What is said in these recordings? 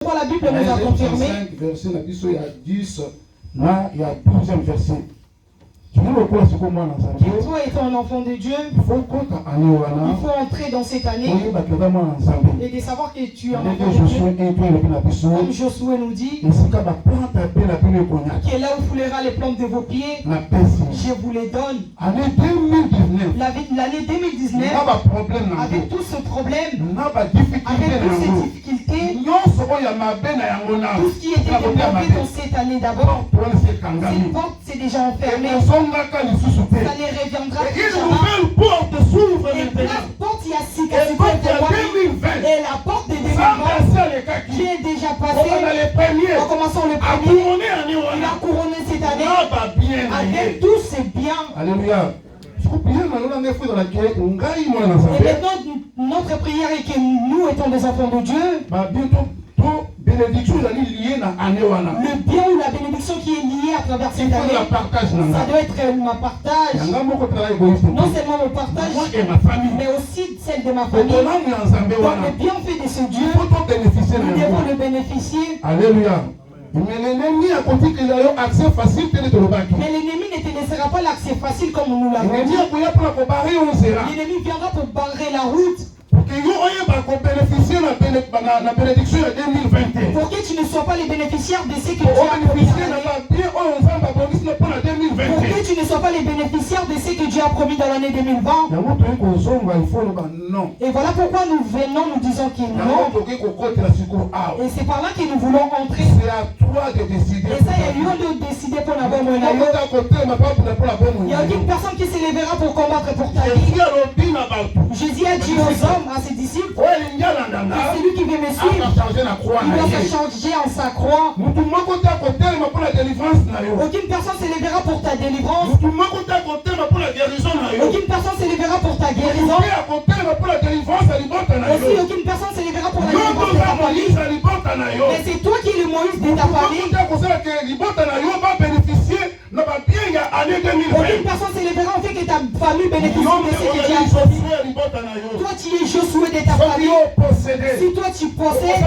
La Bible nous a confirmé. Verset, il y a 10, là, il y a 12e verset. Toi étant un enfant de Dieu, il faut entrer dans cette année et de savoir que tu es un enfant de Dieu. Comme Josué nous dit, que là où foulera les plantes de vos pieds, je vous les donne. L'année 2019, avec tout ce problème, avec toutes ces difficultés, tout ce qui était développé dans cette année d'abord, cette porte s'est déjà enfermée. Ça ne reviendra plus jamais. Et la porte y a cicatrisé pour moi. Et la porte de 2020 qui est déjà passée, en commençant le premier, il a couronné cette année avec tous ses biens. Alléluia. Et maintenant, notre prière est que nous étant des enfants de Dieu, le bien ou la bénédiction qui est liée à travers cette année, ça doit être ma partage. Non seulement mon partage, mais aussi celle de ma famille. Donc le bienfait de ce Dieu, nous devons le bénéficier. Alléluia. Mais l'ennemi a compris qu'il a eu accès facile. Mais l'ennemi ne te laissera pas l'accès facile comme nous l'avons dit. L'ennemi viendra pour barrer la route. Pour que tu ne sois pas les bénéficiaires de ce que Dieu a promis. Pour que tu ne sois pas les bénéficiaires de ce que Dieu a promis dans l'année 2020. Et voilà pourquoi nous venons, nous disons qu'il non. Et c'est par là que nous voulons entrer. C'est à toi de décider. Et ça, il y a lieu de décider pour n'avoir mon aïeux. Il n'y a aucune personne qui s'élèvera pour combattre pour ta vie. Jésus a dit aux hommes, à ses disciples, c'est lui qui veut me suivre. Il doit se changer en sa croix. Aucune personne s'élèvera pour ta délivrance. Aucune personne s'élèvera pour ta guérison. Aussi, aucune personne s'élèvera pour la délivrance de ta famille. Mais c'est toi qui es le Moïse de ta famille. Aucune personne s'élèvera en fait que ta famille bénéficie de ce que Dieu a choisi. Toi tu es Josué de ta famille. Si toi tu possèdes,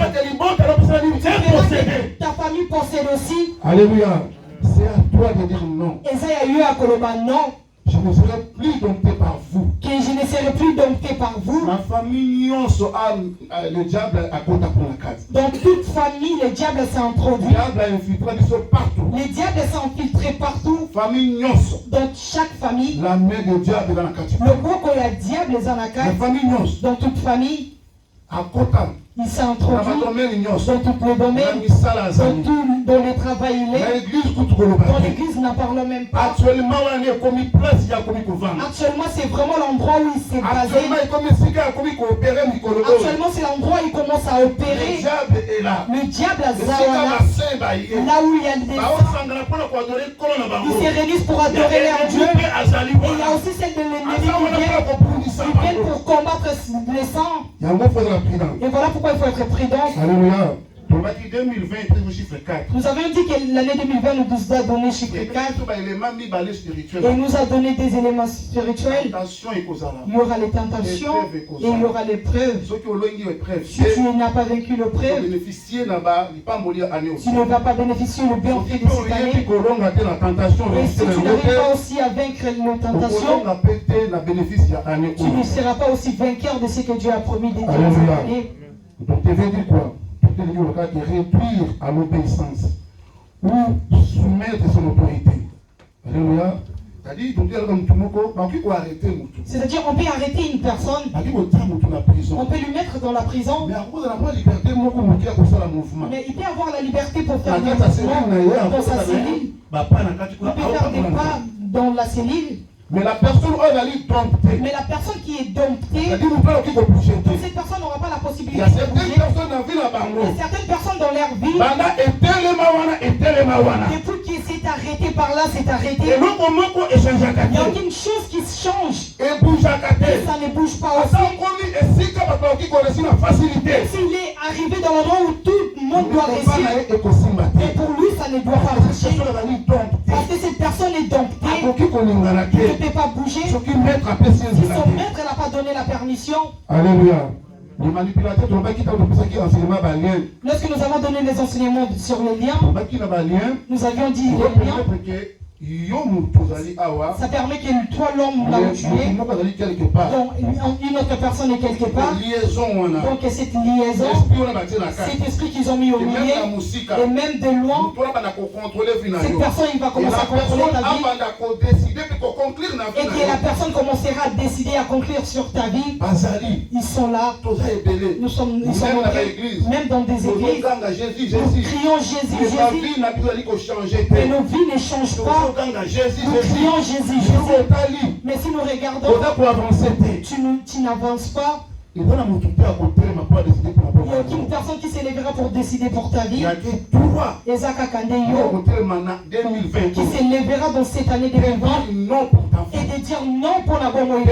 ta famille possède aussi. Alléluia. C'est à toi de dire non. Et ça y a eu à Koloba non. Je ne serai plus dompté par vous. Que je ne serai plus dompté par vous. Ma famille, le diable a compté pour la case. Dans toute famille, le diable s'est introduit. Le diable a infiltré partout. Le diable s'est infiltré partout. Famille dans chaque famille. La main du diable dans la case. Le gros que le diable est dans la case. La famille dans toute famille. À Kota. Il s'est introduit dans tous les domaines, dans le travail il est, dans l'église n'en parle même pas. Actuellement c'est vraiment l'endroit où il s'est basé. Actuellement c'est l'endroit où il commence à opérer. Le diable à Zawana, là où il y a des saints, ils se réunissent pour adorer leur Dieu. Et il y a aussi celle de l'ennemi qui viennent pour combattre les saints. Et voilà pourquoi il faut être prudent. Alléluia. Nous avions dit que l'année 2020 nous a donné chiffre 4. Et il nous a donné des éléments spirituels. Il y aura les tentations et il y aura les preuves. Si tu n'as pas vaincu le preuve, tu ne vas pas bénéficier le bienfait de cette année. Et si tu n'arrives pas aussi à vaincre les tentations, tu ne seras pas aussi vainqueur de ce que Dieu a promis de dire cette année. Donc, tu veux dire quoi? Tu veux dire de réduire à l'obéissance ou soumettre son autorité. Alléluia. C'est-à-dire, on peut arrêter une personne, on peut lui mettre dans la prison, mais il peut avoir la liberté pour faire des mouvements dans sa cellule. Il peut faire des pas dans la cellule. Mais la personne qui est domptée, cette personne n'aura pas la possibilité de bouger. Il y a certaines personnes dans leur vie, depuis qu'il s'est arrêté par là, c'est arrêté. Il n'y a aucune chose qui change. Et ça ne bouge pas aussi. S'il est arrivé dans l'endroit où tout le monde doit réussir, et pour lui, ça ne doit pas marcher. Parce que cette personne est domptée. Il ne peut pas bouger. Si son maître n'a pas donné la permission. Alléluia. Il Lorsque nous avons donné les enseignements sur les liens, nous avions dit les liens. Ça permet que toi, l'homme, là où tu es, donc une autre personne est quelque part. Donc cette liaison, cet esprit qu'ils ont mis au milieu, et même de loin, cette personne il va commencer à contrôler ta vie. Et que la personne commencera à décider à conclure sur ta vie. Ils sont là. Ils sont même dans des églises. Nous crions Jésus, Jésus. Mais nos vies ne changent pas. Nous crions Jésus, Jésus. Mais si nous regardons, tu n'avances pas. Il n'y a aucune personne qui s'élèvera pour décider pour ta vie. Ezaka Kandeyo, qui s'élèvera dans cette année 2020 et de dire non pour la bonne et de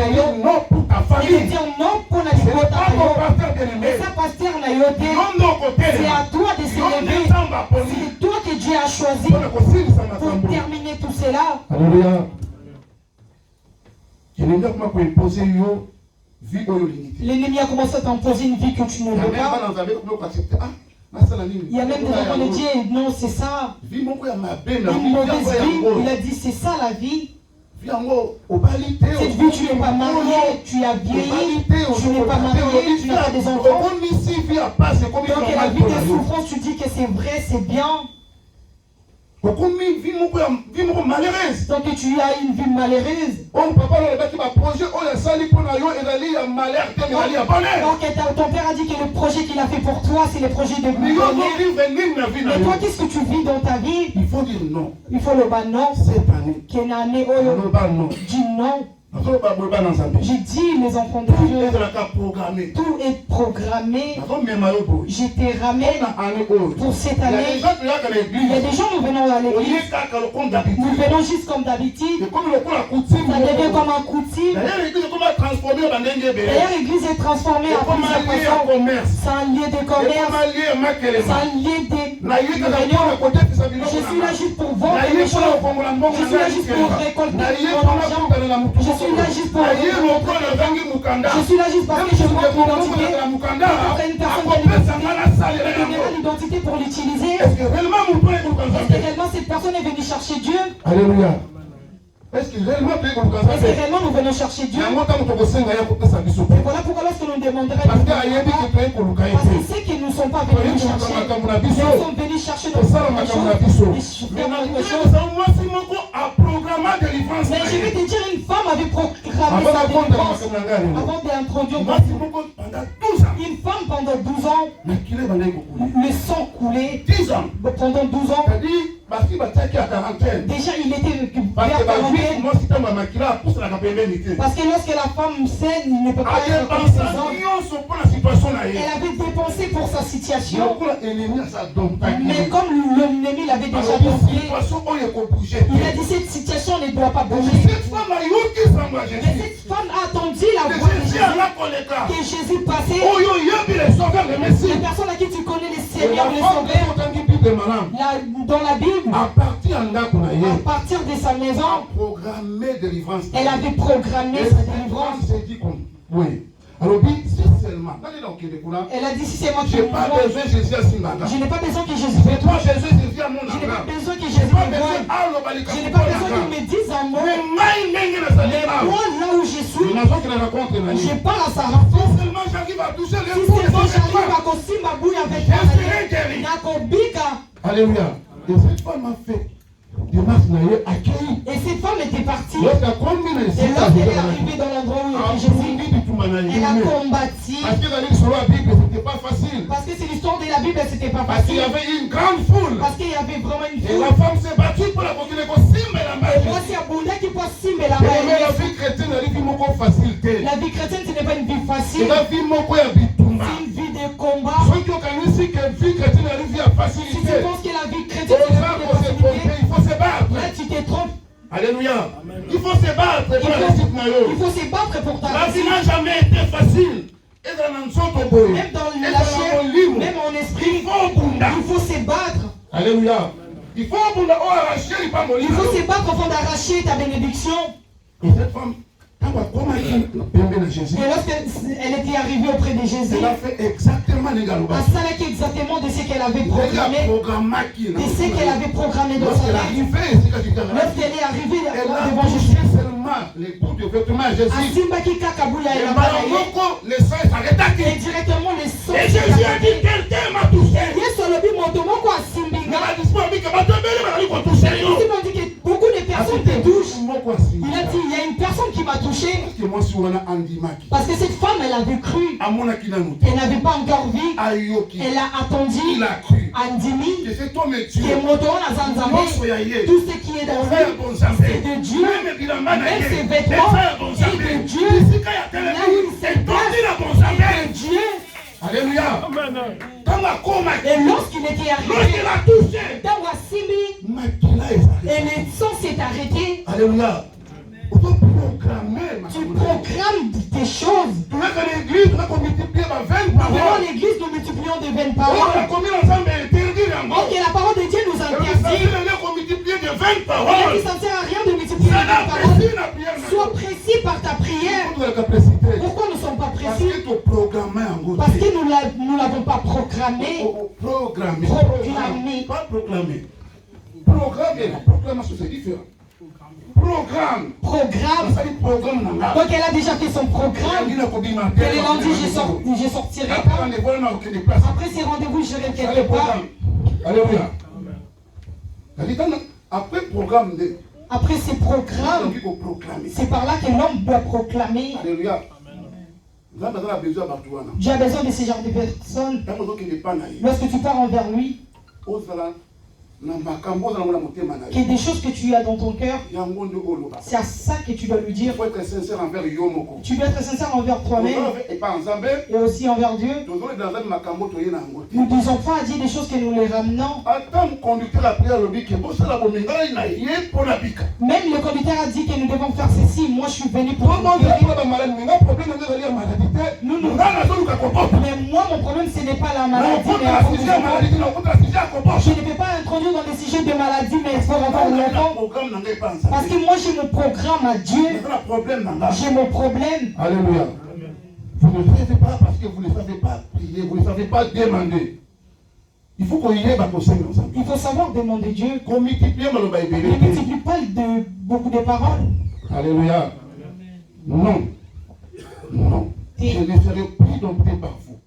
dire non pour la libota. Et ça, pasteur Nayote, c'est à toi de s'élever. C'est toi que Dieu a choisi pour terminer tout cela. Alléluia. L'ennemi a commencé à t'imposer une vie que tu ne veux pas. Il y a même des enfants de Dieu, non, c'est ça. Une mauvaise vie, il a dit c'est ça la vie. Cette vie, tu n'es pas marié, tu as vieilli, tu n'es pas marié, tu n'as pas des enfants. Donc la vie des souffrances, tu dis que c'est vrai, c'est bien. Donc tu as une vie malheureuse. Donc ton père a dit que le projet qu'il a fait pour toi, c'est le projet de bonheur. Mais toi, qu'est-ce que tu vis dans ta vie? Il faut dire non. Il faut le bas non. Cette année. Dis non. J'ai dit, les enfants de Dieu, tout est programmé. Je te ramène pour cette année. Il y a des gens, nous venons à l'église. Nous venons juste comme d'habitude. Ça devient comme un coutume. D'ailleurs, l'église est transformée en plusieurs façons. C'est un lieu de commerce. C'est un lieu de réunion. Je suis là juste pour vendre des choses. Je suis là juste pour récolter mon argent. Je suis là juste pour... Je suis là juste parce que je montre l'identité. Quand une personne a l'identité pour l'utiliser. Est-ce que réellement cette personne est venue chercher Dieu? Alléluia. Est-ce que réellement nous venons chercher Dieu? Et voilà pourquoi lorsque nous demanderons, parce qu'il sait que nous ne sommes pas venus chercher. Nous sommes venus chercher notre chose. Mais je vais te dire, une femme avait programmé sa délivrance avant d'introduire une femme pendant 12 ans. Le sang coulait pendant 12 ans. Déjà il était vers quarantaine. Parce que lorsque la femme saigne, il ne peut pas être comme ses hommes. Elle avait dépensé pour sa situation. Mais comme l'ennemi l'avait déjà dompté, il a dit cette situation ne doit pas bouger. Mais cette femme a attendu la voix de Jésus, que Jésus passait. Les personnes à qui tu connais les seigneurs, les sauveurs, dans la Bible, à partir de sa maison, elle avait programmé sa délivrance. Elle a dit si c'est moi qui me vois, je n'ai pas besoin que Jésus me voie. Je n'ai pas besoin que Jésus me voie. Je n'ai pas besoin qu'il me dise un mot. Mais moi là où je suis, je parle à sa rencontre. Si seulement j'arrive à Kosimba Bouya avec Alléluia. Et cette femme a fait. Et cette femme était partie. Et lorsqu'elle est arrivée dans l'endroit où était Jésus, elle a combattu. Parce que c'est l'histoire de la Bible, c'était pas facile. Parce qu'il y avait une grande foule. Parce qu'il y avait vraiment une foule. Et la femme s'est battue pour la continuer. Et moi, c'est Abunda qui peut simmer la main. Mais la vie chrétienne, elle est une facile. La vie chrétienne, ce n'est pas une vie facile. C'est une vie de combat. Si tu penses que la vie chrétienne, c'est une vie de facilité, il faut se battre. Là, tu te trompes. Alléluia. Il faut se battre pour la réussite. Il faut se battre pour ta réussite. La vie n'a jamais été facile. Même dans la chair, même en esprit, il faut se battre. Alléluia. Il faut se battre afin d'arracher ta bénédiction. Et cette femme Et lorsqu'elle était arrivée auprès de Jésus, elle a fait exactement de ce qu'elle avait programmé, de ce qu'elle avait programmé dans sa vie. Lorsqu'elle est arrivée devant Jésus, les bouts de vêtements à Jésus. Et directement le sang. Et Jésus a dit, quelqu'un m'a touché. Il dit que beaucoup de personnes te touchent. Il a dit, il y a une personne qui m'a touché. Parce que cette femme, elle avait cru. Elle n'avait pas encore vu. Elle a attendu. Andimi. Que tout ce qui est dans lui, c'est de Dieu. Même ses vêtements, c'est de Dieu. Là où il se place, c'est de Dieu. Alléluia. Et lorsqu'il était arrivé, dans Wassimi, et le sang s'est arrêté. Alléluia. Tu programmes des choses. Vraiment l'église, nous multiplions de 20 paroles. Ok, la parole de Dieu nous interdit. Il ne sert à rien de multiplier de 20 paroles. Sois précis par ta prière. Pourquoi nous ne sommes pas précis? Parce que nous ne l'avons pas programmé. Programmé. Pas proclamé. Proclamation, c'est différent. Programme. Donc elle a déjà fait son programme. Que le lundi je sortirai pas. Après ces rendez-vous, je n'irai quelque part. Alléluia. Après ces programmes, c'est par là que l'homme doit proclamer. Alléluia. Dieu a besoin de ce genre de personnes. Lorsque tu pars envers lui, qu'il y ait des choses que tu as dans ton cœur, c'est à ça que tu dois lui dire. Il faut être sincère envers tu dois être sincère envers toi-même et aussi envers Dieu. Nous ne disons pas à dire des choses que nous les ramenons. Même le conducteur a dit que nous devons faire ceci. Moi je suis venu pour vous guérir. Mais moi mon problème ce n'est pas la maladie. Je ne peux pas introduire dans les sujets de maladie, mais il faut encore longtemps. Parce que moi j'ai mon programme à Dieu. J'ai mon problème. Alléluia. Vous ne savez pas parce que vous ne savez pas prier, vous ne savez pas demander. Il faut qu'on y ait ensemble. Il faut savoir demander Dieu. Qu'on multiplie, ne multiplie pas de beaucoup de paroles. Alléluia. Non. Non. Je ne serai plus dompté par vous.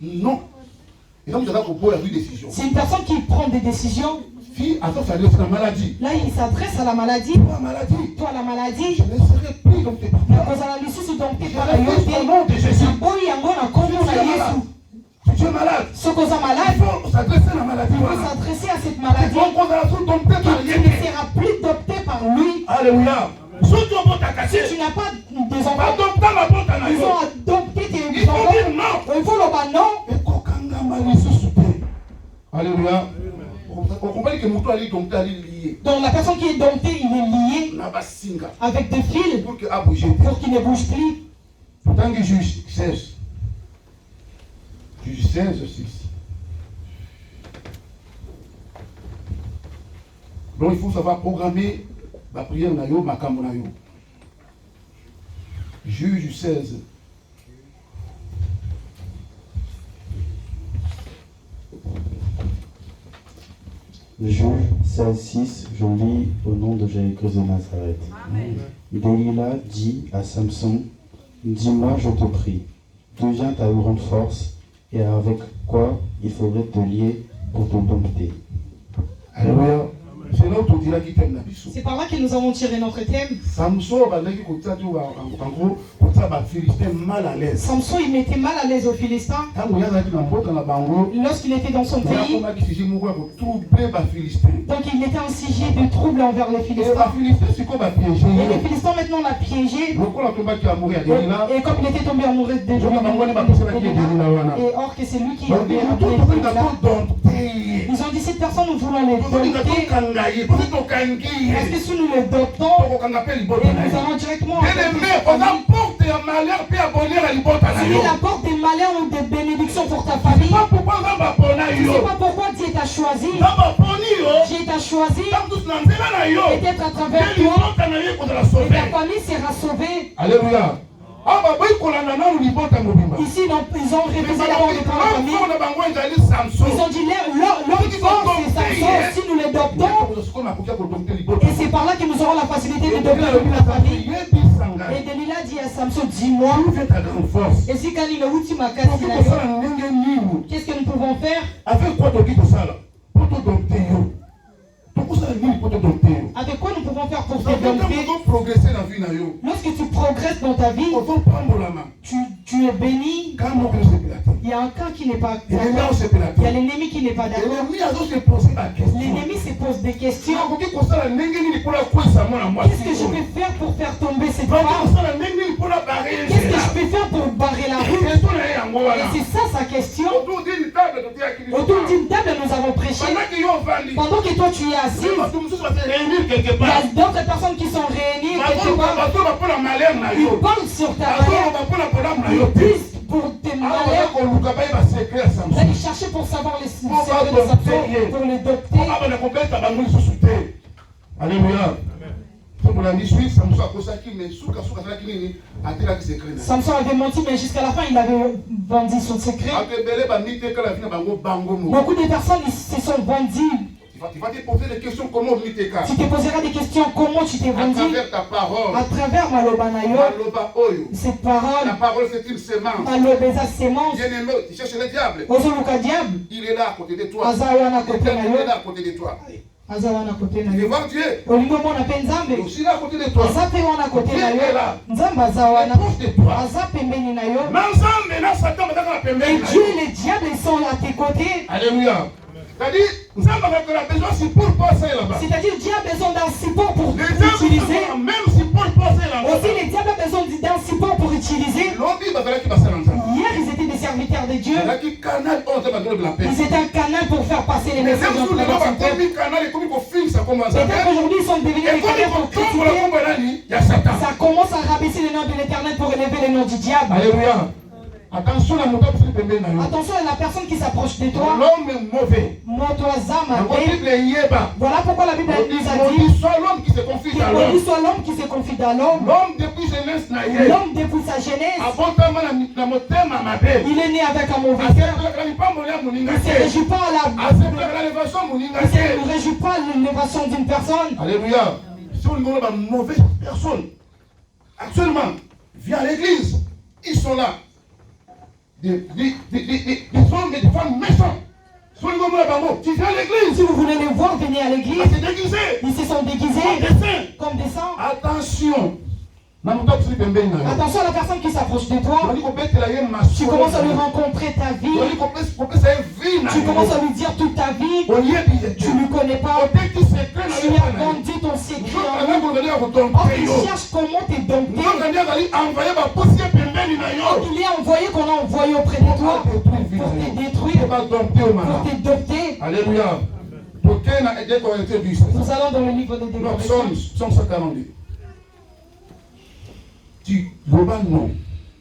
Non. C'est une personne qui prend des décisions. La maladie. Là, il s'adresse à la maladie. Toi, la maladie. Je ne serai plus dompté par vous. Je suis tu es malade. Il faut s'adresser à la maladie. Il faut s'adresser à cette maladie. Tu ne seras plus dompté par lui. Alléluia. Si tu n'as pas des enfants, ils ont adopté tes enfants. Il faut le non. Alléluia. Donc la personne qui est domptée, il est lié avec des fils pour qu'il ne bouge plus. Pourtant que juge 16. Juge 16, 6. Donc il faut savoir programmer la prière nayo, ma nayo. Juge 16. Juge 16:6, je lis au nom de Jésus-Christ de Nazareth. Delilah dit à Samson, dis-moi, je te prie, d'où vient ta grande force et avec quoi il faudrait te lier pour te dompter. Alléluia. C'est là où tu diras qu'il t'aime la biso. C'est par là que nous avons tiré notre thème. Samson, en gros, mal à l'aise. Samson, il mettait mal à l'aise aux Philistins. Lorsqu'il était dans son pays, donc il était un sujet de trouble envers les Philistins. Et les Philistins maintenant l'a piégé. Et comme il était tombé amoureux de Dieu, et or que c'est lui qui avait appelé. Ils ont dit cette personne, nous voulons les dompter. Est-ce que si nous les doptons, et nous allons directement la porte des malheurs ou des bénédictions pour ta famille. Tu ne sais pas pourquoi Dieu t'a choisi. Dieu t'a choisi. Peut-être à travers toi, et ta famille sera sauvée. Alléluia. Ici, ils ont révisé la porte de ta famille. Ils ont dit l'homme fort, c'est Samson. Si nous les adoptons, et c'est par là que nous aurons la facilité de adopter la famille. Et Delilah dit à Samson, dis-moi, et si quand il est où tu m'as cassé, qu'est-ce que nous pouvons faire? Avec quoi tu Avec quoi nous pouvons faire pour t'élever? Lorsque tu progresses dans ta vie, tu es béni. Il y a un camp qui n'est pas d'accord. Il y a l'ennemi qui n'est pas d'accord. L'ennemi se pose des questions. Qu'est-ce que je peux faire pour faire tomber cette femme? Qu'est-ce que je peux faire pour barrer la route? Et c'est ça sa question. Autour d'une table, nous avons prêché. Pendant que toi tu es assis, il y a d'autres personnes qui sont réunies quelque part. Ils parlent sur ta malheur. Ils disent pour tes malheurs. D'aller chercher pour savoir les secrets de Samson, pour les docter. Alléluia. Samson avait menti, mais jusqu'à la fin, il avait vendu son secret. Beaucoup de personnes se sont vendues. Tu vas te poser des questions comment tu t'es Tu te poseras des questions comment tu t'es vendu. À travers ta parole. À travers Malobanayo. Cette parole. La parole c'est une semence. Malobeza semence. Bien-aimé, tu cherches le diable. Diable. Il est là à côté de toi. Il est là à côté de toi. Tu veux voir Dieu. Il est aussi là à côté de toi. Dieu est là. Il est proche de toi. Et Dieu et les diables sont à tes côtés. Alléluia. C'est-à-dire Dieu a besoin d'un support pour utiliser. Aussi les diables ont besoin d'un support pour utiliser. Hier ils étaient des serviteurs de Dieu. Ils étaient un canal pour faire passer les messages. Peut-être qu'aujourd'hui ils sont devenus des canaux pour critiquer. Ça commence à rabaisser le nom de l'Éternel pour élever le nom du diable. Alléluia. Attention à la personne qui s'approche de toi. L'homme est mauvais. Voilà pourquoi la Bible nous a dit soit l'homme qui se confie à l'homme. Soit l'homme qui se confie à l'homme. L'homme depuis jeunesse. L'homme depuis sa jeunesse. Il est né avec un mauvais cœur. Il ne se réjouit pas à l'élévation d'une personne. Alléluia. Si on est une mauvaise personne, actuellement, viens à l'église. Ils sont là. Des hommes et des femmes méchants. Tu viens à l'église. Si vous voulez les voir, venez à l'église. Ils se sont déguisés comme des sangs. Attention. Attention à la personne qui s'approche de toi. Tu commences à lui rencontrer ta vie. Tu commences à lui dire toute ta vie. Tu ne lui connais pas. Tu lui as vendu ton secret. Il cherche comment te dompter. Il est envoyé qu'on a envoyé auprès de toi pour te détruire, pour te dompter. Alléluia. Nous allons dans le livre de Déclarations. Psaume 142. Dis non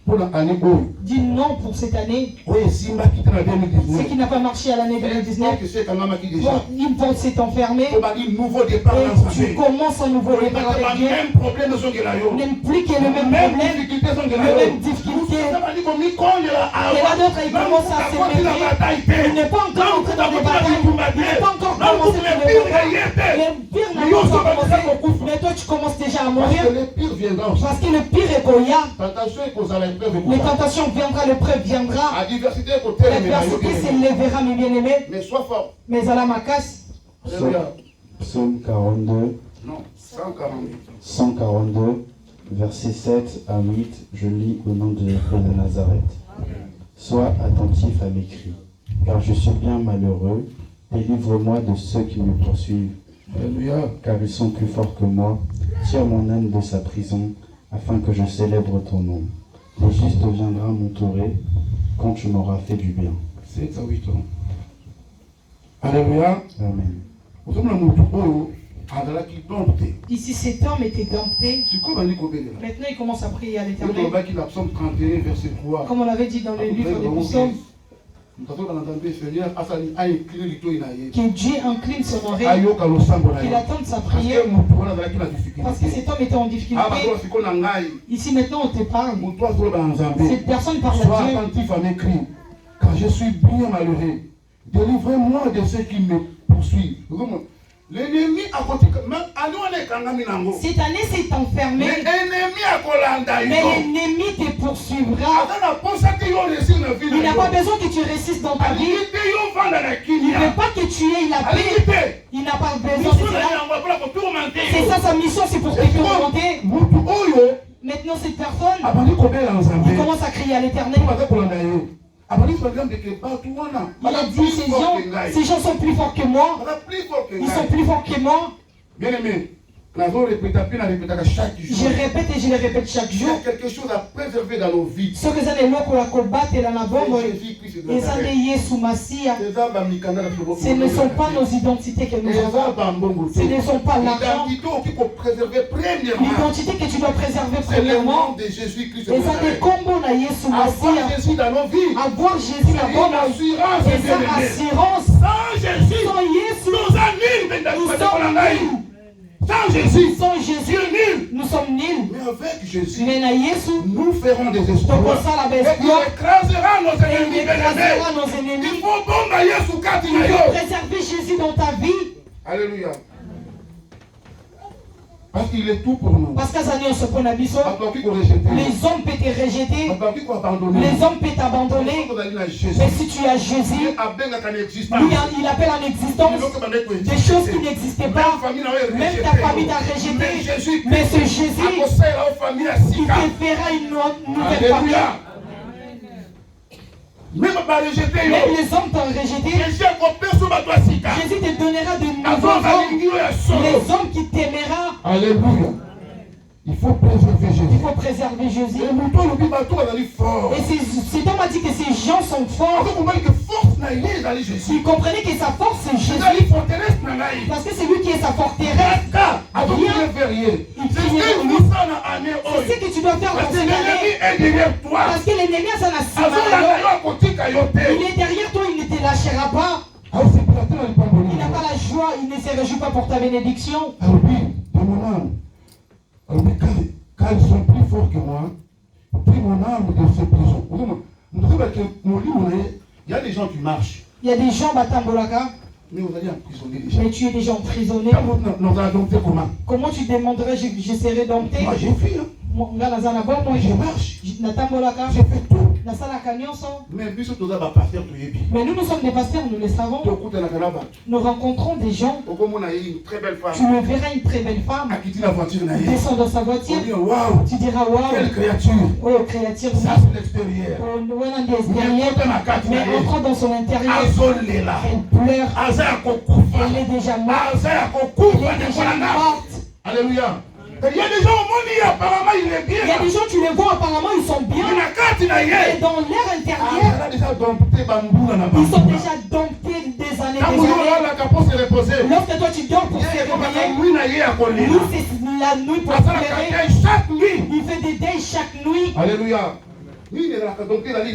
pour l'année. Dis non pour cette année. Ce qui n'a pas marché à l'année 2019. Une porte s'est enfermée. Et tu commences un nouveau départ avec Dieu. N'aime plus qu'il y ait le même problème, les mêmes difficultés. Et là d'autres, ils commencent à se méfier. Il n'est pas encore entré dans des batailles. Il n'est pas encore commencé dans les batailles. Le pire n'a pas encore commencé. Mais toi, tu commences déjà à mourir. Parce que le pire est Goya. Les tentations viendra, l'épreuve viendra. L'adversité s'élèvera, mes bien-aimés. Mais sois fort. Mais à la macasse. Psaume 42. Non, 142. 142, versets 7 à 8, je lis au nom de Jésus de Nazareth. Sois attentif à mes cris, car je suis bien malheureux. Délivre-moi de ceux qui me poursuivent. Alléluia. Car ils sont plus forts que moi. Tire mon âme de sa prison, afin que je célèbre ton nom. Le juste viendra m'entourer quand tu m'auras fait du bien. 7 à 8 ans. Alléluia. Amen. Ici, cet homme était dompté. Maintenant, il commence à prier à l'Éternel. Comme on l'avait dit dans le livre des psaumes, que Dieu incline son oreille, qu'il attende sa prière, parce que cet homme était en difficulté. Ici maintenant on te parle, cette personne parle à Dieu. Attentif à mes cris, car je suis bien malheureux. Délivrez-moi de ceux qui me poursuivent. L'ennemi a cette année s'est enfermé, mais l'ennemi te poursuivra. Il n'a pas besoin que tu réussisses dans ta vie. Il ne veut pas que tu aies la paix. Il n'a pas besoin de cela. C'est ça sa mission, c'est pour te tourmenter. Maintenant cette personne, il commence à crier à l'Éternel. Il a dit, ces gens sont plus forts que moi. Ils sont plus forts que moi. Bien aimé, je répète et je le répète chaque jour. Il y a quelque chose à préserver dans nos vies. Ce que ça n'est pas pour la combattre et la bombe. Et ça n'est Yesu Massia. Ce ne sont pas nos identités que nous avons. Ce ne sont pas l'argent. L'identité que tu dois préserver premièrement. Et ça n'est combo na Yesu Massia. Avoir Jésus dans nos vies. Et sa assurance. Sans Jésus, nous sommes nuls. Sans Jésus, nous sommes nuls. Mais avec Jésus, nous ferons des exploits. Et il écrasera nos ennemis. Il faut préserver Jésus dans ta vie. Alléluia. Parce qu'il est tout pour nous. Parce que ça n'est pas un abisso. Les hommes peuvent te rejeter. Les hommes peuvent t'abandonner. Mais si tu as Jésus, lui, il appelle en existence des choses qui n'existaient pas. Même ta famille t'a rejeté. Mais c'est Jésus qui te fera une nouvelle famille. Même les hommes t'ont rejeté. Jésus te donnera de nouveaux hommes. Les hommes qui t'aimeront. Alléluia. Il faut préserver Jésus. Il faut préserver Jésus. Et cet homme a dit que ces gens sont forts. Il comprenait que sa force c'est Jésus. Parce que c'est lui qui est sa forteresse. C'est ce que tu dois faire dans cette année. Parce que l'ennemi a son assurance. Il est derrière toi, il ne te lâchera pas. Il n'a pas la joie, il ne se réjouit pas pour ta bénédiction. Quand ils sont plus forts que moi, pris mon âme de ces prisons. Il y a des gens qui marchent. Il y a des gens Batambolaka. Mais vous allez emprisonner les gens. Mais tu es déjà emprisonné. Comment tu demanderais, je serai dompté? Moi j'ai fait. Moi je marche. J'ai fait tout. Mais nous sommes des pasteurs, nous le savons. Nous rencontrons des gens. Tu me verras une très belle femme. Descend dans sa voiture. Tu diras waouh. Quelle créature. Oui, créature. Ça c'est l'extérieur. Mais entrant dans son intérieur, elle pleure. Elle est déjà morte. Elle est déjà morte. Alléluia. Il y a des gens au monde, apparemment il est bien. Il y a des gens, tu les vois, apparemment ils sont bien. Et dans leur intérieur, ils sont déjà domptés des années. Lorsque toi tu dors pour se réveiller, nous c'est la nuit pour se réveiller. Il fait des deuils chaque nuit. Alléluia.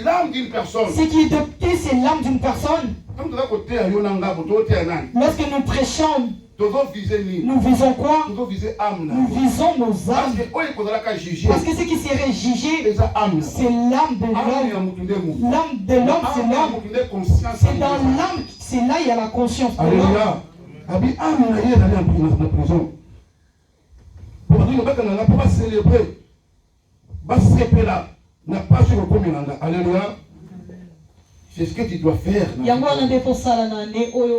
L'âme d'une personne. Ce qui est dompté, c'est l'âme d'une personne. Lorsque nous prêchons, nous visons quoi? Nous visons nos âmes. Parce que ce qui serait jugé, c'est l'âme de l'homme. L'âme de l'homme, c'est l'homme. C'est dans l'âme, c'est là il y a la conscience. Alléluia. Pour célébrer, Alléluia. C'est ce que tu dois faire.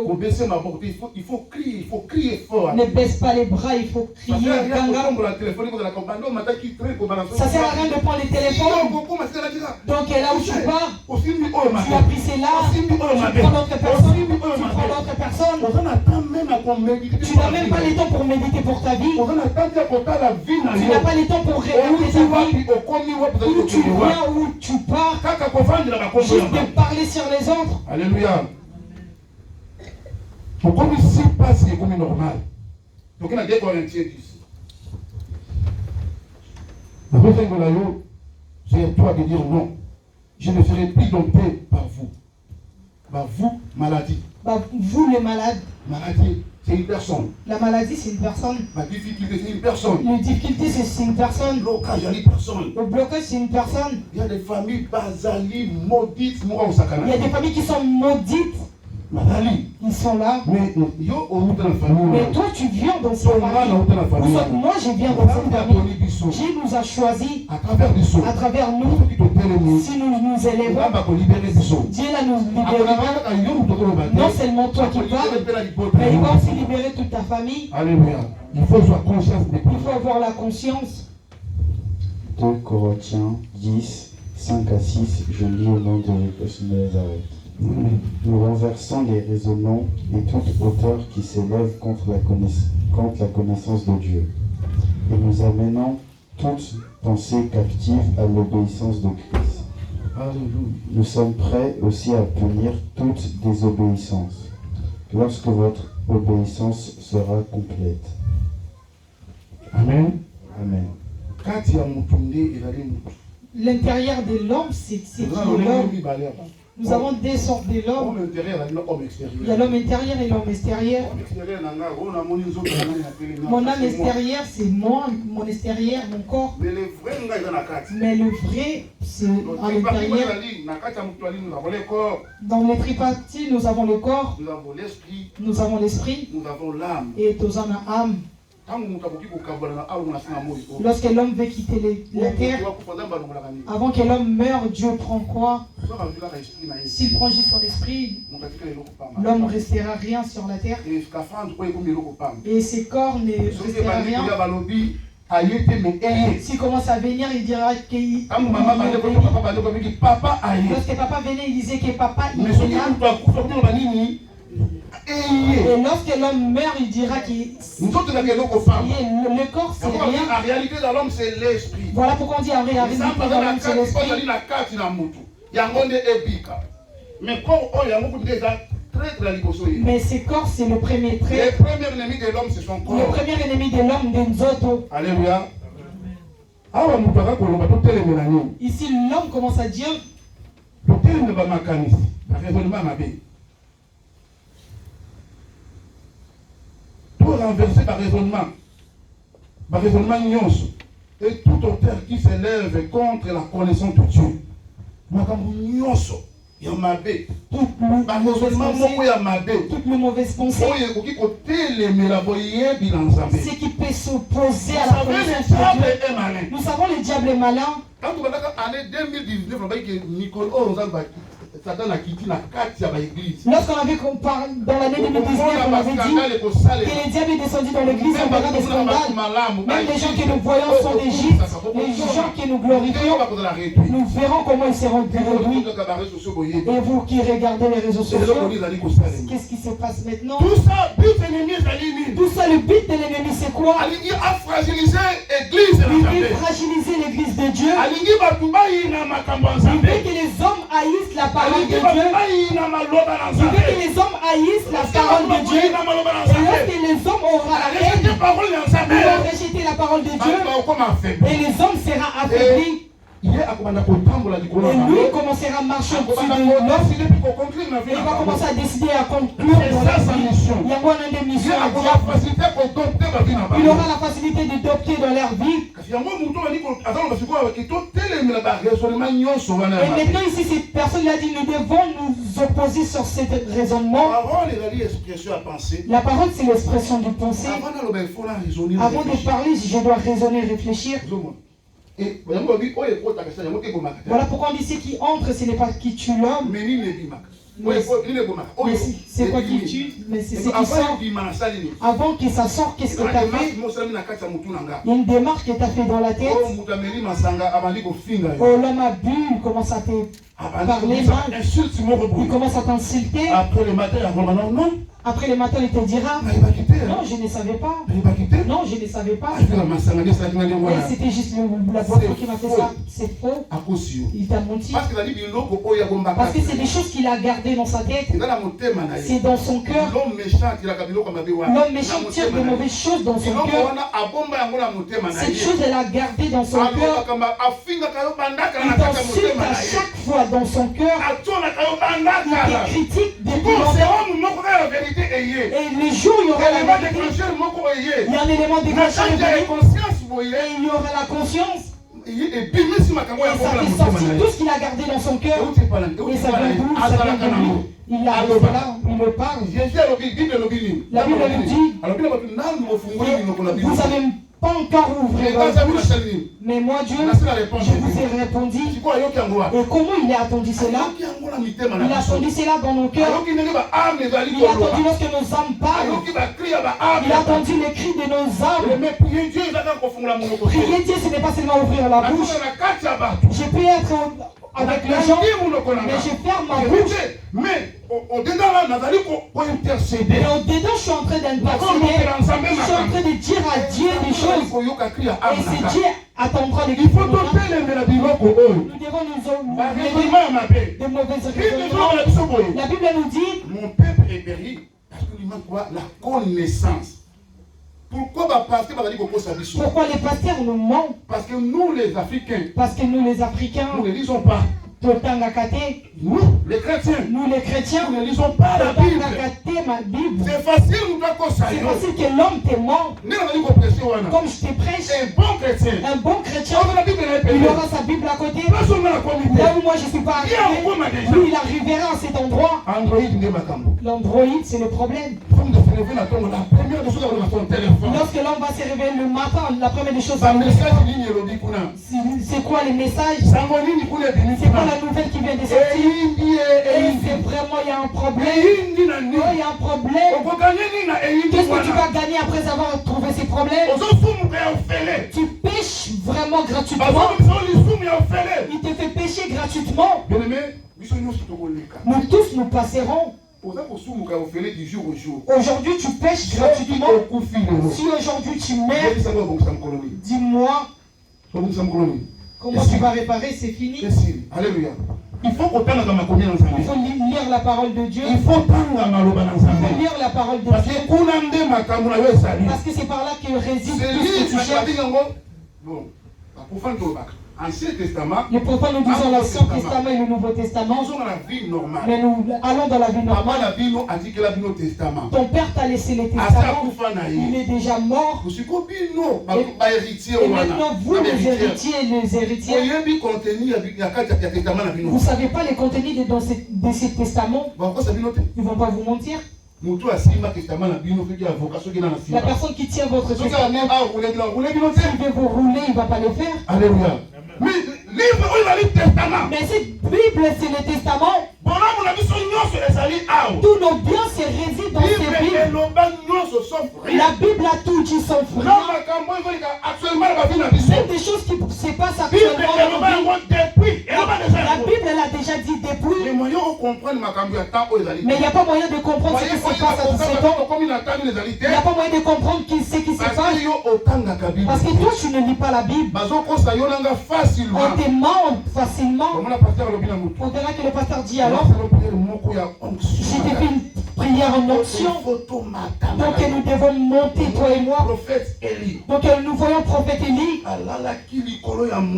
Pour baisser ma porte, il faut crier fort. Ne baisse pas les bras, il faut crier. Ça sert à rien de prendre les téléphones. Donc là où tu pars, tu as pris cela, tu prends d'autres personnes, Tu n'as même pas le temps pour méditer pour ta vie. Tu n'as pas le temps pour réaliser ta vie. Où tu viens, où tu pars, juste de parler sur les autres. Alléluia. Comme ici passe, c'est comme normal. Donc on a 2 Corinthiens 10. C'est toi de dire non. Je ne serai plus dompté par vous. Bah, vous, maladie. Bah, vous, les malades. Maladie, c'est une personne. La maladie, c'est une personne. La difficulté, c'est une personne. La difficulté, c'est une personne. Le blocage, c'est une personne. Le blocage, c'est une personne. Il y a des familles basali, maudites, moi au Sakana. Il y a des familles qui sont maudites. Madali. Ils sont là. Mais toi, tu viens dans cette famille. Moi, je viens dans cette famille. Dieu nous a choisis à travers nous. Si nous nous élevons, Dieu là nous libérera. Non seulement toi qui parles, mais il va aussi libérer toute ta famille. Alléluia. Il faut avoir la conscience. 2 Corinthiens 10, 5 à 6, je lis au nom de Jésus de Nazareth. Nous renversons les raisonnements et toute hauteur qui s'élève contre la connaissance de Dieu. Et nous amenons toute pensée captive à l'obéissance de Christ. Nous sommes prêts aussi à punir toute désobéissance, lorsque votre obéissance sera complète. Amen. Amen. L'intérieur de l'homme, c'est qui est l'homme. Nous avons 2 sortes de l'homme. Il y a l'homme intérieur et l'homme extérieur. Mon âme extérieure, c'est moi, mon extérieur, mon corps. Mais le vrai, c'est à l'intérieur. Dans les triparties, nous avons le corps, nous avons l'esprit, et nous avons l'âme. Lorsque l'homme veut quitter la terre, avant que l'homme meure, Dieu prend quoi? S'il prend juste son esprit, l'homme ne restera rien sur la terre. Et ses corps ne restera rien. S'il commence à venir, il dira qu'il lorsque papa venait, il disait que papa il était là. Et lorsque l'homme meurt, il dira que le corps, c'est rien. En réalité, dans l'homme, c'est l'esprit. Voilà pourquoi on dit en réalité, dans l'homme, c'est l'esprit. Mais ce corps, c'est le premier trait. Le premier ennemi de l'homme, c'est son corps. Le premier ennemi de l'homme, de nous autres. Alléluia. Ici, l'homme commence à dire tout renverser par raisonnement nyonso et tout auteur qui s'élève contre la connaissance de Dieu. toutes les mauvaises pensées, ce qui peut s'opposer à la connaissance de Dieu. Nous savons le diable est malin. Quand on a l'année 2019, on va dire que Nicole lorsqu'on avait dans l'année 2019, on avait dit que le diable est descendu dans l'église, on verra des scandales. Même les gens que nous voyons sont des gîtes, les gens que nous glorifions, nous verrons comment ils seront réduits. Et vous qui regardez les réseaux sociaux, qu'est-ce qui se passe maintenant? Tout ça, le but de l'ennemi, c'est quoi? Il veut fragiliser l'église de Dieu. Il veut que les hommes haïssent la parole de Dieu. Il veut que les hommes haïssent la parole de Dieu. Et lorsque les hommes auront la haine, ils vont rejeter la parole de Dieu. Et les hommes seront affaiblis. Et lui commencera à marcher au-dessus de l'autre. Et il va commencer à décider à conclure dans la mission. Il y a une mission à dire. Il aura la facilité d'adopter dans leur vie. Et maintenant ici, cette personne-là dit, nous devons nous opposer sur ce raisonnement. La parole, c'est l'expression du pensée. Avant de parler, je dois raisonner, réfléchir. Voilà pourquoi on dit ce qui entre, ce n'est pas qui tue l'homme. C'est quoi qui tue? Mais c'est ce qui sort. Avant que ça sorte, qu'est-ce que tu as fait? Il y a une démarche que tu as fait dans la tête. Oh, l'homme a bu, il commence à te parler mal. Il commence à t'insulter. Après le matin, Après le matin, il te dira, non, je ne savais pas. Non, je ne savais pas. Et c'était juste la boisson qui m'a fait ça. C'est faux. Il t'a menti. Parce que c'est des choses qu'il a gardées dans sa tête. C'est dans son cœur. L'homme méchant tire de mauvaises choses dans son cœur. Cette chose, elle a gardé dans son cœur. Il t'insulte à chaque fois dans son cœur. Il te critique depuis longtemps. Et le jour où il y aura la vérité, il y a un élément déclencheur et il y aura la conscience. Et ça fait sortir tout ce qu'il a gardé dans son cœur. Et ça vient d'où? Ça vient de lui. Il arrive là, il me parle. La Bible nous dit, vous avez pas encore ouvert votre bouche, mais moi Dieu, je vous ai répondu. Et comment il a attendu cela? Il a attendu cela dans nos cœurs. Il a attendu lorsque nos âmes parlent. Il a attendu les cris de nos âmes. Prier Dieu, ce n'est pas seulement ouvrir la bouche. Je peux être avec les gens, mais je ferme ma bouche. Mais au-dedans là, intercéder. Et au-dedans, je suis en train d'intercéder. Je suis en train de dire à Dieu des choses. Et c'est Dieu attendra les il faut donner les nous devons nous de mauvaises raisonnements. La Bible nous dit, mon peuple est péri parce qu'il manque quoi? La connaissance. Pourquoi les pasteurs nous mentent? Parce que nous les Africains, nous ne lisons pas. Nous, les chrétiens, nous ne lisons pas la Bible. C'est facile que l'homme te ment. Comme je te prêche, un bon chrétien, il aura sa Bible à côté. Là où moi je ne suis pas arrivé, lui il arrivera à cet endroit. L'Android, c'est le problème. Lorsque l'homme va se réveiller le matin, la première des choses, c'est quoi les messages? C'est quoi la nouvelle qui vient de sortir? Et c'est vraiment, il y a un problème. Il y a un problème. Qu'est-ce que tu vas gagner après avoir trouvé ces problèmes? Tu pêches vraiment gratuitement. Il te fait pécher gratuitement. Nous tous nous passerons. Aujourd'hui tu pêches gratuitement. Si aujourd'hui tu meurs, dis-moi comment tu vas réparer, c'est fini. Alléluia. Il faut lire la parole de Dieu. Il faut lire la parole de Dieu. Parce que c'est par là que réside tout ce que tu cherches. Ancien Testament, les prophètes nous disons l'Ancien Testament et le Nouveau Testament. Mais nous allons dans la vie normale. Ton père t'a laissé les testaments. Il est déjà mort. Et maintenant vous les héritiers, vous ne savez pas les contenus de ces testaments. Ils ne vont pas vous mentir. La personne qui tient votre testament, s'il veut vous rouler, il ne va pas le faire. Alléluia. Mais cette Bible, c'est le testament. Tous nos biens se résident dans ces Bibles. La Bible a tout dit sauf rien. C'est des choses qui se passent actuellement. La Bible, elle a déjà dit depuis. Mais il n'y a pas moyen de comprendre ce qui se passe à tout ce temps. Il n'y a pas moyen de comprendre ce qui se passe. Parce que toi, tu ne lis pas la Bible. On te ment facilement. On verra que le pasteur dit alors, j'ai fait une prière en onction. Donc nous devons monter, toi et moi. Donc nous voyons prophète Élie.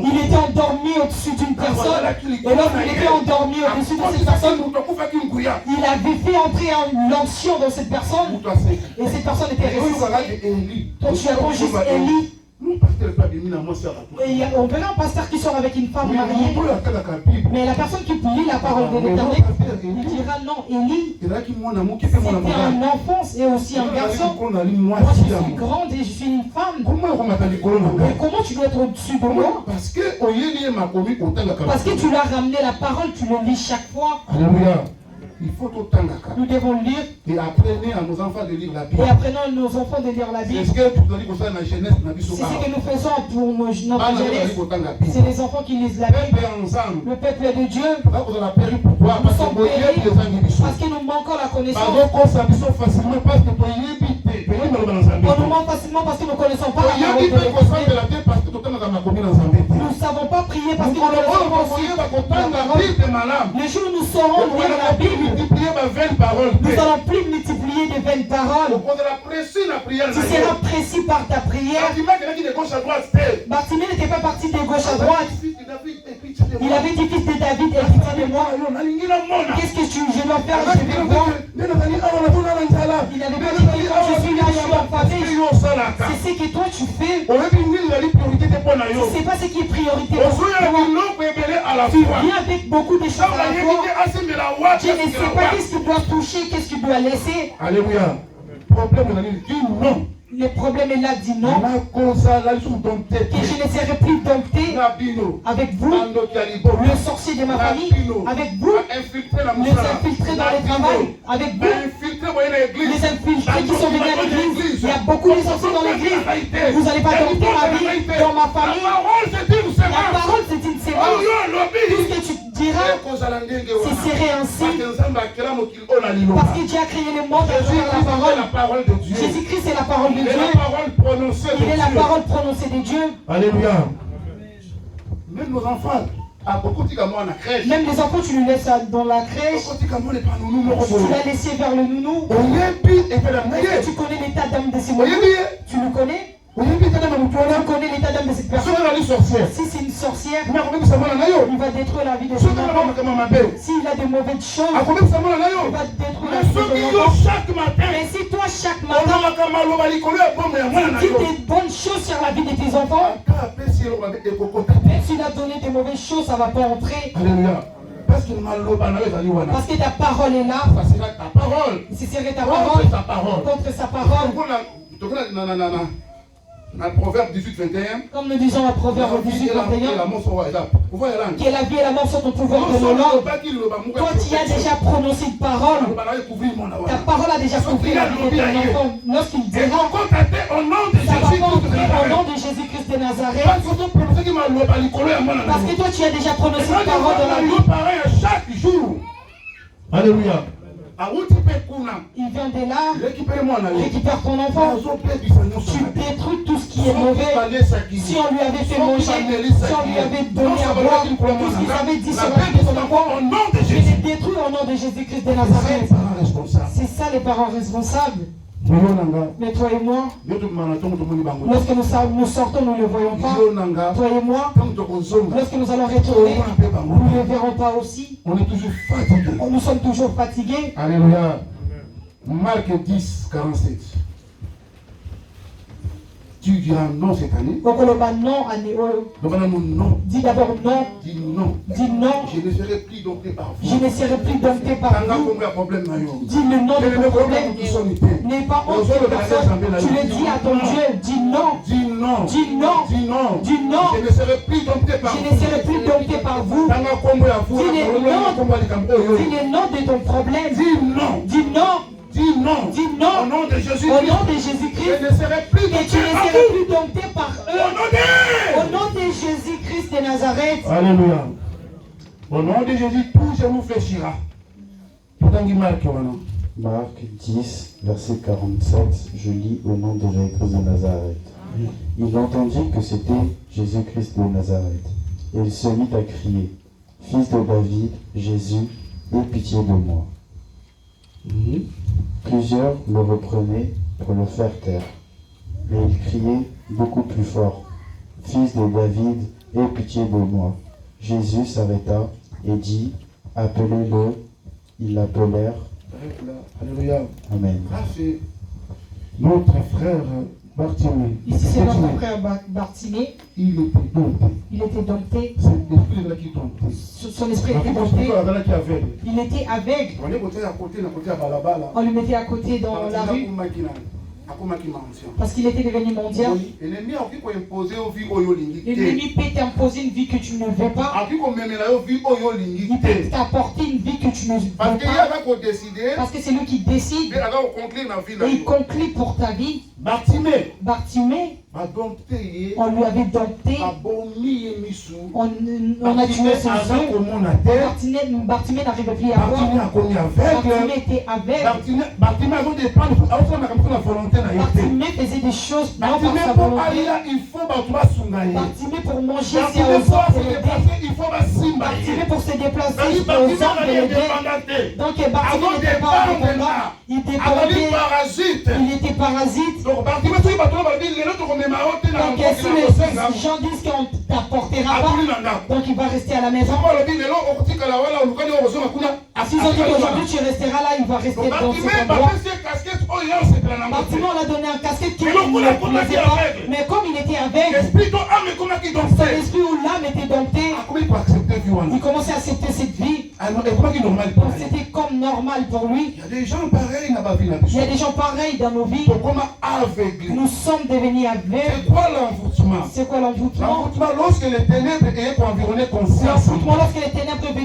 Il était endormi au-dessus d'une personne. Et lorsqu'il était endormi au-dessus de cette personne, il avait fait entrer l'onction dans cette personne. Et cette personne était ressuscitée. Donc tu attends juste Élie. Et on verra un pasteur qui sort avec une femme mariée. Mais la personne qui lit la parole de l'Éternel, il dira non, Élie, c'était un enfant et aussi un garçon. Moi je suis grande et je suis une femme. Et comment tu dois être au-dessus de moi? Parce que tu l'as ramené la parole, tu le lis chaque fois. Alléluia. Il faut tout temps. Nous devons lire. Et apprenez à nos enfants de lire la Bible. Et apprenons à nos enfants de lire la Bible. C'est ce que nous faisons pour notre jeunesse. C'est les enfants qui lisent la Bible. Le peuple de Dieu. Nous sommes péris parce que nous manquons la connaissance. On nous manque facilement parce que nous ne connaissons pas la parole de Dieu. Nous ne savons pas prier parce que nous ne connaissons pas la parole. Le jour où nous saurons lire la Bible, nous allons plus multiplier de vaines paroles. Tu seras précis par ta prière. Bartimée n'était pas parti de gauche à droite. Il avait dit, fils de David, aie pitié de moi. Qu'est-ce que je dois faire? Je vais voir. Il avait pas dit, quand je suis là, je suis affamé. C'est ce que toi tu fais. Tu ne sais pas ce qui est priorité pour toi. Tu viens avec beaucoup de choses à la fois. Je ne sais pas qu'est-ce qui doit toucher, qu'est-ce qui doit laisser. Alléluia. Problème, non. Le problème est là, dit non. Que je ne serai plus dompté avec vous, le sorcier de ma famille, avec vous, les infiltrés dans le travail, avec vous, les infiltrés qui sont venus à l'église. Il y a beaucoup de sorciers dans l'église. Vous n'allez pas dompter ma vie dans ma famille. La parole, c'est une sémence. Tout ce que tu diras, ce serait ainsi. Parce que Dieu a créé le monde à travers la parole. Jésus-Christ est la parole de Dieu. Il est la parole prononcée de Dieu. Alléluia. Même nos enfants. Même les enfants, tu les laisses dans la crèche. Tu l'as laissé vers le nounou. Tu connais l'état d'âme de ces nounous? Tu le connais? Tu connais l'état d'âme de cette personne? Si c'est une sorcière, il va détruire la vie de son enfant. S'il a de mauvaises choses, il va détruire la vie de son enfant. Mais si toi chaque matin tu dis des bonnes choses sur la vie de tes enfants, même s'il a donné des mauvaises choses, ça ne va pas entrer. Alléluia. Parce que ta parole est là. Ça sera ta parole. Ce serait ta parole contre sa parole. Dans Proverbe 18-21, comme nous disons à Proverbe 18-21, que la vie et la mort sont au pouvoir de nos langues. Toi tu as déjà prononcé une parole. Ta parole a déjà couvert la vie de ton enfant. Lorsqu'il dira, ça va porter au nom de Jésus-Christ de Nazareth. Parce que toi tu as déjà prononcé une parole dans la vie. Alléluia. Il vient de là, récupère ton enfant. Tu détruis tout ce qui est mauvais. Si on lui avait fait manger, si on lui avait donné à boire, tout ce qu'il avait dit sur la vie de son enfant, je les détruis au nom de Jésus-Christ de Nazareth. C'est ça les parents responsables. Mais toi et moi, lorsque nous sortons, nous ne le voyons pas. Toi et moi, lorsque nous allons retourner, nous ne le verrons pas aussi. On est toujours fatigués. Nous sommes toujours fatigués. Alléluia. Marc 10, 47. Tu diras non cette année. Non. Dis d'abord non. Dis non. Dis non. Je ne serai plus dompté par vous. Je ne serai plus dompté par vous. Dis le nom de ton problème. N'aie pas honte de personne. Tu le dis à ton Dieu. Dis non. Dis non. Dis non. Dis non. Dis non. Je ne serai plus dompté par vous. Je ne serai plus dompté par vous. Dis le nom de ton problème. Dis non. Dis non. Dis non. Dis non. Au nom de Jésus-Christ. Au nom de Jésus-Christ. Je ne serai plus dompté par eux. Au nom de Jésus-Christ de Nazareth. Alléluia. Au nom de Jésus, tout genou fléchira. Marc 10, verset 47, je lis au nom de Jésus-Christ de Nazareth. Il entendit que c'était Jésus-Christ de Nazareth. Et il se mit à crier, Fils de David, Jésus, aie pitié de moi. Plusieurs le reprenaient pour le faire taire. Mais il criait beaucoup plus fort, Fils de David, aie pitié de moi. Jésus s'arrêta et dit, appelez-le. Ils l'appelèrent. Alléluia. Amen. C'est notre frère Bartimée. Ici c'est notre frère Bartimée. Il était dompté. Il était dompté. C'est l'esprit qui dompté. Son esprit était dompté. Il était aveugle. On lui mettait à côté dans la rue. Parce qu'il était devenu mondial. L'ennemi peut t'imposer une vie que tu ne veux pas. Il peut t'apporter une vie que tu ne veux pas. Parce que c'est lui qui décide. Et il conclut pour ta vie. Bartimée, on lui avait dompté. On a tué son yeux. Bartimée n'arrivait plus à voir. Bartimée était aveugle. Bartimée faisait des choses non par sa volonté. Bartimée pour manger, c'est aux autres de l'aider. Bartimée pour se déplacer, c'est aux autres de l'aider. Donc Bartimée n'était pas indépendant. Il était parasite. Donc si les gens disent qu'on ne t'apportera pas, donc il va rester à la maison. S'ils ont dit qu'aujourd'hui tu resteras là, il va rester dans cet endroit. Bartimée, on l'a donné un casquette qui ne le plaisait pas. Mais comme il était aveugle, son esprit ou l'âme était dompté, il commençait à accepter cette vie. C'était comme normal pour lui. Il y a des gens pareils dans ma vie. Il y a des gens pareils dans nos vies. Nous sommes devenus aveugles. C'est quoi l'envoûtement? C'est quoi l'envoûtement? L'envoûtement lorsque les ténèbres aient environné ton ciel. L'envoûtement lorsque les ténèbres